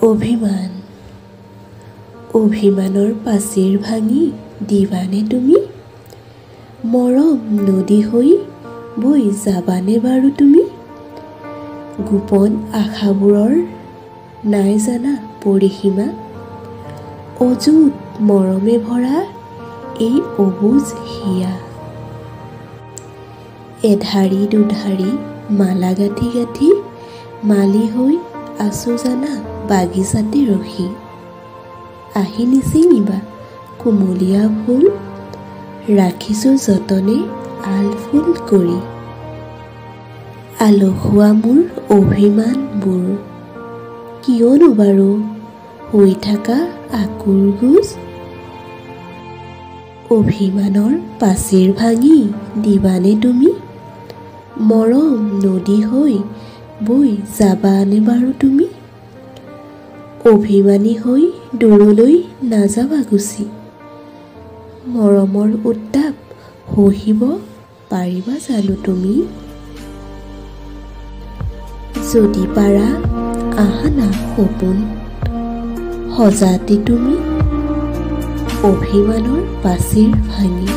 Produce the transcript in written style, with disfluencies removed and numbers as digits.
অভিমান অভিমানৰ পাচিৰ ভাঙি দিবানে তুমি মৰম নদী হৈ বৈ যাবানে বাৰু তুমি গোপন আশাবোৰৰ নাই জানা পৰিসীমা অযুত মৰমে ভৰা এই অবুজ হিয়া এধাৰি দুধাৰি মালা গাঁঠি গাঁঠি মালি হৈ আছো জানা বাগিচাতে ৰখি আহি নিচিঙিবা কুমলীয়া ফুল ৰাখিছোঁ যতনে আল ফুল কৰি আলসুৱা মোৰ অভিমানবোৰ কিয়নো বাৰু হৈ থকা আকুৰ গোজ অভিমানৰ পাচিৰ ভাঙি দিবানে তুমি মৰম নদী হৈ বৈ যাবানে বাৰু তুমি অভিমানী হৈ দূৰলৈ নাযাবা গুচি মৰমৰ উত্তাপ সহিব পাৰিবা জানো তুমি যদি পাৰা আহানা সপোন সজাতি তুমি অভিমানৰ পাচিৰ ভাঙি